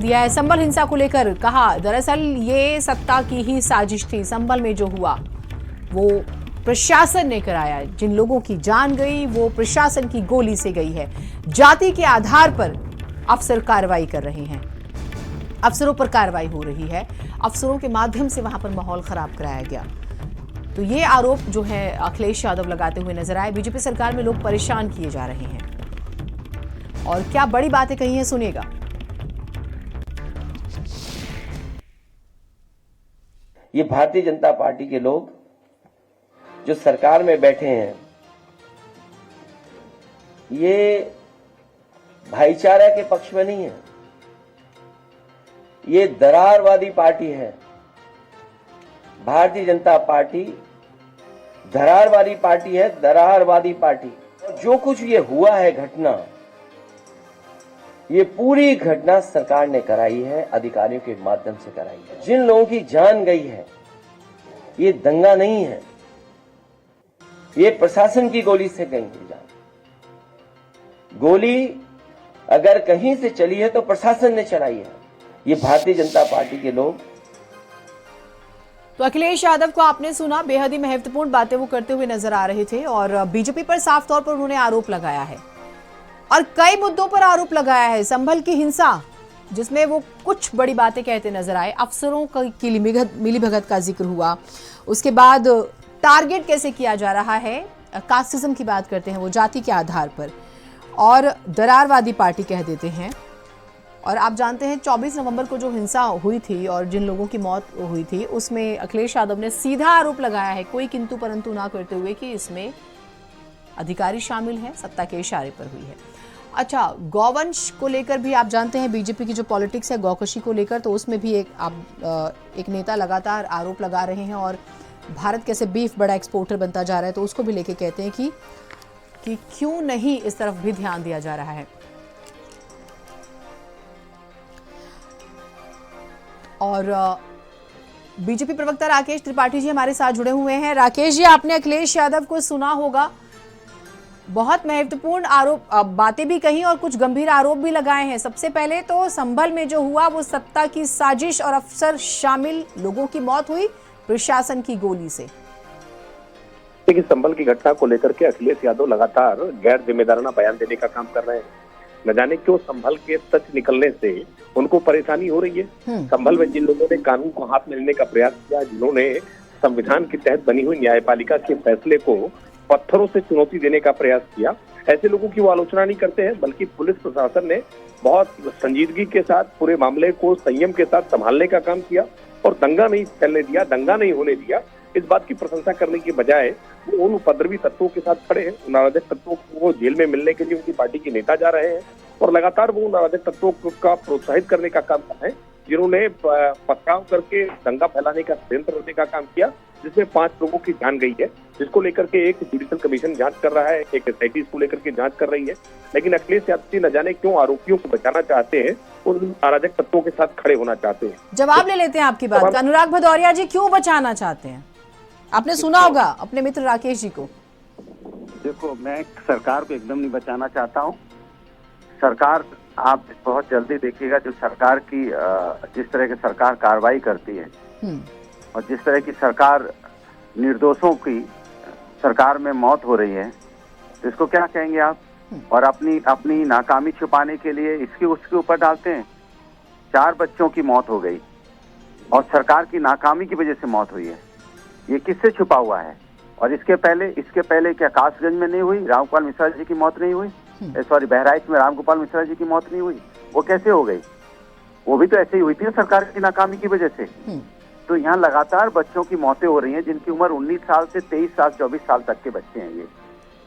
दिया है। संभल हिंसा को लेकर कहा दरअसल ये सत्ता की ही साजिश थी। संभल में जो हुआ वो प्रशासन ने कराया। जिन लोगों की जान गई वो प्रशासन की गोली से गई है। जाति के आधार पर अफसर कार्रवाई कर रहे हैं, अफसरों पर कार्रवाई हो रही है, अफसरों के माध्यम से वहां पर माहौल खराब कराया गया। तो ये आरोप जो है अखिलेश यादव लगाते हुए नजर आए। बीजेपी सरकार में लोग परेशान किए जा रहे हैं और क्या बड़ी बातें कही हैं, सुनिएगा। ये भारतीय जनता पार्टी के लोग जो सरकार में बैठे हैं, ये भाईचारा के पक्ष में नहीं है, ये दरारवादी पार्टी है। भारतीय जनता पार्टी दरारवादी पार्टी है, दरारवादी पार्टी। जो कुछ ये हुआ है घटना, ये पूरी घटना सरकार ने कराई है, अधिकारियों के माध्यम से कराई है। जिन लोगों की जान गई है, ये दंगा नहीं है, ये प्रशासन की गोली से गई है जान। गोली अगर कहीं से चली है तो प्रशासन ने चलाई है। ये भारतीय जनता पार्टी के लोग। तो अखिलेश यादव को आपने सुना, बेहद ही महत्वपूर्ण बातें वो करते हुए नजर आ रहे थे और बीजेपी पर साफ तौर पर उन्होंने आरोप लगाया है और कई मुद्दों पर आरोप लगाया है। संभल की हिंसा जिसमें वो कुछ बड़ी बातें कहते नजर आए, अफसरों की मिलीभगत का जिक्र हुआ, उसके बाद टारगेट कैसे किया जा रहा है, कास्टिज्म की बात करते हैं वो जाति के आधार पर, और दरारवादी पार्टी कह देते हैं। और आप जानते हैं 24 नवंबर को जो हिंसा हुई थी और जिन लोगों की मौत हुई थी उसमें अखिलेश यादव ने सीधा आरोप लगाया है, कोई किंतु परंतु ना करते हुए, कि इसमें अधिकारी शामिल है, सत्ता के इशारे पर हुई है। अच्छा, गौवंश को लेकर भी आप जानते हैं बीजेपी की जो पॉलिटिक्स है गौकशी को लेकर, तो उसमें भी एक नेता लगातार आरोप लगा रहे हैं और भारत कैसे बीफ बड़ा एक्सपोर्टर बनता जा रहा है, तो उसको भी लेके कहते हैं कि क्यों नहीं इस तरफ भी ध्यान दिया जा रहा है। और बीजेपी प्रवक्ता राकेश त्रिपाठी जी हमारे साथ जुड़े हुए हैं। राकेश जी, आपने अखिलेश यादव को सुना होगा, बहुत महत्वपूर्ण आरोप बातें भी कही और कुछ गंभीर आरोप भी लगाए हैं। सबसे पहले तो संभल में जो हुआ वो सत्ता की साजिश और अफसर शामिल लोगों की मौत हुई प्रशासन की गोली से। देखिए, संभल की घटना को लेकर के अखिलेश यादव लगातार गैर जिम्मेदाराना बयान देने का काम कर रहे हैं। न जाने क्यों संभल के सच निकलने से उनको परेशानी हो रही है। संभल में जिन लोगों ने कानून को हाथ में लेने का प्रयास किया, जिन्होंने संविधान के तहत बनी हुई न्यायपालिका के फैसले को पत्थरों से चुनौती देने का प्रयास किया, ऐसे लोगों की वो आलोचना नहीं करते हैं, बल्कि पुलिस प्रशासन ने बहुत संजीदगी के साथ पूरे मामले को संयम के साथ संभालने का काम किया और दंगा नहीं फैलने दिया, दंगा नहीं होने दिया। इस बात की प्रशंसा करने की बजाय वो उन उपद्रवी तत्वों के साथ खड़े हैं। उन अराजक तत्वों को जेल में मिलने के लिए उनकी पार्टी के नेता जा रहे हैं और लगातार वो उन अराजक तत्वों का प्रोत्साहित करने का काम कर रहे हैं, जिन्होंने पथराव करके दंगा फैलाने का षड्यंत्र रचने का काम किया, जिसमें 5 लोगों की जान गई है, जिसको लेकर के एक जुडिशल कमीशन जांच कर रहा है, एक एसआईटी इसको लेकर के जांच कर रही है। लेकिन अखिलेश यादव न जाने क्यों आरोपियों को बचाना चाहते हैं, उन अराजक तत्वों के साथ खड़े होना चाहते हैं। जवाब ले लेते हैं आपकी बात का। अनुराग भदौरिया जी, क्यों बचाना चाहते हैं? आपने सुना होगा अपने मित्र राकेश जी को। देखो, मैं सरकार को एकदम नहीं बचाना चाहता हूँ। सरकार, आप बहुत जल्दी देखिएगा, जो सरकार की जिस तरह की सरकार कार्रवाई करती है और जिस तरह की सरकार निर्दोषों की सरकार में मौत हो रही है, तो इसको क्या कहेंगे आप? और अपनी नाकामी छुपाने के लिए इसके उसके ऊपर डालते हैं। 4 बच्चों की मौत हो गई और सरकार की नाकामी की वजह से मौत हुई है। ये किससे छुपा हुआ है? और इसके पहले क्या कासगंज में नहीं हुई? रामगोपाल मिश्रा जी की मौत नहीं हुई? सॉरी, बहराइच में रामगोपाल मिश्रा जी की मौत नहीं हुई? वो कैसे हो गई? वो भी तो ऐसे ही हुई थी सरकार की नाकामी की वजह से। तो यहाँ लगातार बच्चों की मौतें हो रही हैं, जिनकी उम्र 19 साल से 23 साल 24 साल तक के बच्चे हैं ये,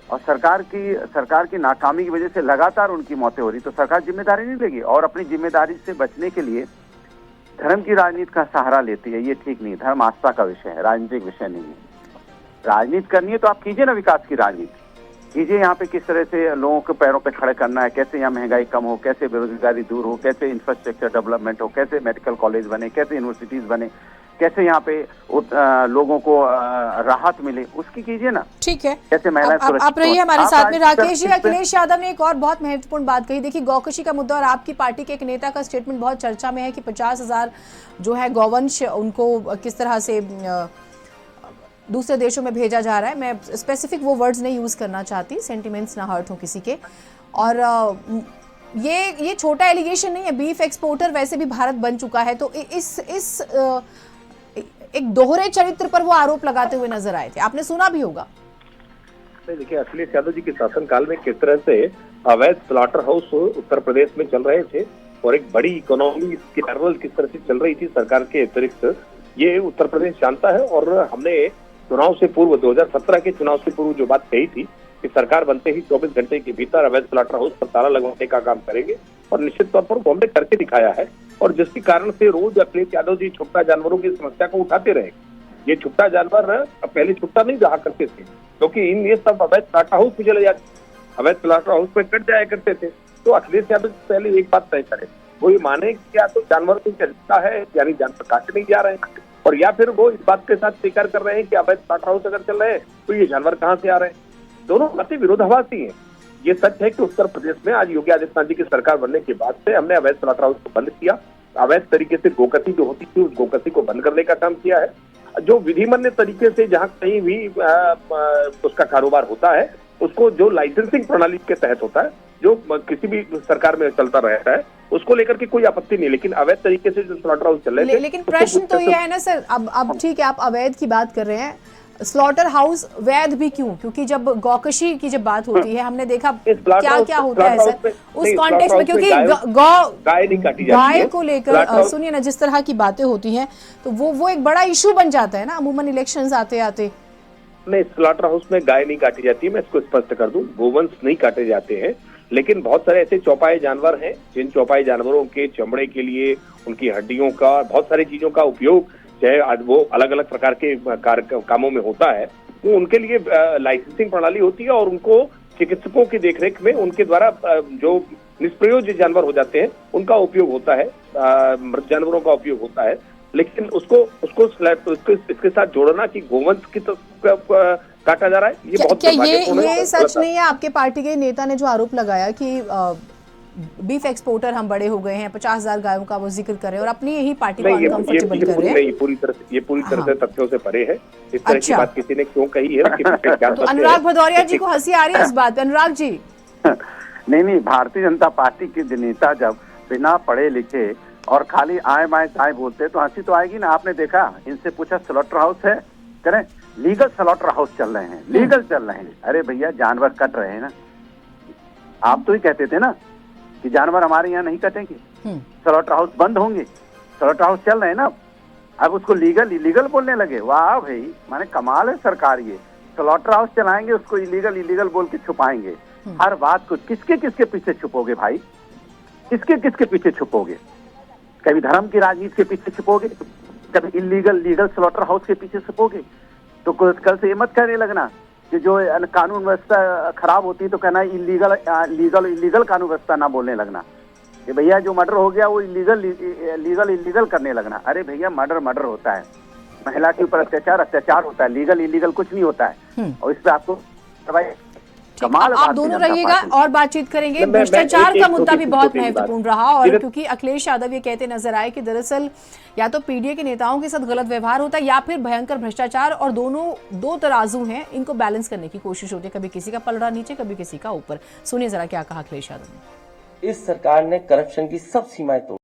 और सरकार की नाकामी की वजह से लगातार उनकी मौतें हो रही। तो सरकार जिम्मेदारी नहीं लेगी और अपनी जिम्मेदारी से बचने के लिए धर्म की राजनीति का सहारा लेती है। ये ठीक नहीं। धर्म आस्था का विषय है, राजनीतिक विषय नहीं है। राजनीति करनी है तो आप कीजिए ना, विकास की राजनीति कीजिए। यहाँ पे किस तरह से लोगों के पैरों पे खड़े करना है, कैसे यहाँ महंगाई कम हो, कैसे बेरोजगारी दूर हो, कैसे इंफ्रास्ट्रक्चर डेवलपमेंट हो, कैसे मेडिकल कॉलेज बने, कैसे यूनिवर्सिटीज बने, कैसे यहाँ पे लोगों को राहत मिले, उसकी कीजिए ना। ठीक है, कैसे महिलाएं आप रहिए हमारे साथ में। राकेश जी, पे- अखिलेश यादव ने एक और बहुत महत्वपूर्ण बात कही। देखिए, गौकशी का मुद्दा और आपकी पार्टी के एक नेता का स्टेटमेंट बहुत चर्चा में है कि 50,000 जो है गौवंश उनको किस तरह से दूसरे देशों में भेजा जा रहा है। मैं स्पेसिफिक वो वर्ड्स नहीं यूज करना चाहती, सेंटिमेंट्स ना हर्ट हो किसी के। और ये छोटा एलिगेशन नहीं है, बीफ एक्सपोर्टर वैसे भी भारत बन चुका है। तो इस एक दोहरे चरित्र पर वो आरोप लगाते हुए नजर आए थे, आपने सुना भी होगा। देखिए, अखिलेश यादव जी के शासनकाल में किस तरह से अवैध स्लॉटर हाउस उत्तर प्रदेश में चल रहे थे और एक बड़ी इकोनॉमी इसकी पैरेलल किस तरह से चल रही थी सरकार के अतिरिक्त, ये उत्तर प्रदेश जानता है। और हमने चुनाव से पूर्व 2017 के चुनाव से पूर्व जो बात कही थी कि सरकार बनते ही 24 घंटे के भीतर अवैध स्लॉटर हाउस पर ताला लगवाने का काम करेंगे, और निश्चित तौर पर वो हमने करके दिखाया है। और जिसके कारण से रोज अखिलेश यादव जी छुट्टा जानवरों की समस्या को उठाते रहे। ये छुट्टा जानवर पहले छुट्टा नहीं रहा करते थे, क्योंकि ये सब अवैध स्लॉटर हाउस में चले जाते, अवैध स्लॉटर हाउस में कट जाया करते थे। तो अखिलेश यादव पहले एक बात तय करे, वो ये माने कि या तो जानवर की चलता है, यानी जानवर काटने नहीं जा रहे हैं, और या फिर वो इस बात के साथ स्वीकार कर रहे हैं कि अवैध स्लॉटर हाउस अगर चल रहे हैं तो ये जानवर कहाँ से आ रहे हैं। दोनों बातें विरोधाभासी हैं। ये सच है कि उत्तर प्रदेश में आज योगी आदित्यनाथ जी की सरकार बनने के बाद से हमने अवैध स्लॉटर हाउस को बंद किया, अवैध तरीके से गोकसी जो होती थी उस गोकसी को बंद करने का काम किया है। जो विधिमान्य तरीके से जहाँ कहीं भी उसका कारोबार होता है, उसको जो लाइसेंसिंग प्रणाली के तहत होता है, जो किसी भी सरकार में चलता रहता है, उसको लेकर के कोई आपत्ति नहीं। लेकिन अवैध तरीके से जो स्लॉटर हाउस चल रहे थे, लेकिन प्रश्न तो ये है ना सर, अब ठीक है, आप अवैध की बात कर रहे हैं, स्लॉटर हाउस वैध भी क्यों? क्योंकि जब गौकशी की जब बात होती है, हमने देखा क्या क्या होता है सर उस कॉन्टेक्स्ट में, क्योंकि गाय को लेकर सुनिए ना, जिस तरह की बातें होती हैं तो वो एक बड़ा इशू बन जाता है ना अमूमन इलेक्शंस आते आते। नहीं, स्लॉटर हाउस में गाय नहीं काटी जाती है, मैं इसको स्पष्ट कर दूं, गोवंश नहीं काटे जाते हैं। लेकिन बहुत सारे ऐसे चौपाए जानवर हैं जिन चौपाए जानवरों के चमड़े के लिए, उनकी हड्डियों का, बहुत सारी चीजों का उपयोग चाहे आज वो अलग अलग प्रकार के कामों में होता है, तो उनके लिए लाइसेंसिंग प्रणाली होती है, और उनको चिकित्सकों की देखरेख में उनके द्वारा जो निष्प्रयोज्य जानवर हो जाते हैं उनका उपयोग होता है, मृत जानवरों का उपयोग होता है। लेकिन उसको इसके साथ जोड़ना कि गोवंश की काटा जा रहा है, ये बहुत ये सच नहीं है। आपके पार्टी के नेता ने जो आरोप लगाया कि बीफ एक्सपोर्टर हम बड़े हो गए हैं, 50,000 गायों का वो जिक्र कर रहे हैं और अपनी यही पार्टी को अनकंफर्टेबल कर रहे हैं। ये पूरी तरह से तथ्यों से परे है। इस तरह की बात किसी ने क्यों कही है कि तो अनुराग भदौरिया जी को हंसी आ रही है इस बात पे। अनुराग जी, नहीं, भारतीय जनता पार्टी के नेता जब बिना पढ़े लिखे और खाली आए बाएं दाएं बोलते तो हंसी तो आएगी ना। आपने देखा, इनसे पूछा स्लॉटर हाउस है, करें लीगल स्लॉटर हाउस चल रहे हैं, लीगल चल रहे हैं। अरे भैया, जानवर कट रहे हैं ना, आप तो ही कहते थे ना कि जानवर हमारे यहाँ नहीं कटेंगे, स्लॉटर हाउस बंद होंगे, स्लॉटर हाउस चल रहे हैं ना। अब उसको लीगल इलीगल बोलने लगे। वाह भाई, माने कमाल है सरकार। ये स्लॉटर हाउस चलाएंगे, उसको इलीगल बोल के छुपाएंगे हर बात को। किसके पीछे छुपोगे भाई, किसके पीछे छुपोगे? कभी धर्म की राजनीति के पीछे छुपोगे, कभी लीगल स्लॉटर हाउस के पीछे छुपोगे। तो कल से ये मत कहने लगना कि जो कानून व्यवस्था खराब होती है तो कहना इलीगल कानून व्यवस्था ना बोलने लगना कि भैया जो मर्डर हो गया वो इलीगल करने लगना। अरे भैया, मर्डर होता है, महिला के ऊपर अत्याचार होता है, लीगल कुछ नहीं होता है। और इस पे आपको कमाल। आप दोनों रहिएगा और बातचीत करेंगे। भ्रष्टाचार का मुद्दा भी बहुत महत्वपूर्ण रहा, और क्योंकि अखिलेश यादव ये कहते नजर आए कि दरअसल या तो पीडीए के नेताओं के साथ गलत व्यवहार होता है या फिर भयंकर भ्रष्टाचार, और दोनों दो तराजू हैं, इनको बैलेंस करने की कोशिश होती है, कभी किसी का पलड़ा नीचे, कभी किसी का ऊपर। सुनिए जरा क्या कहा अखिलेश यादव ने। इस सरकार ने करप्शन की सब सीमाएं तोड़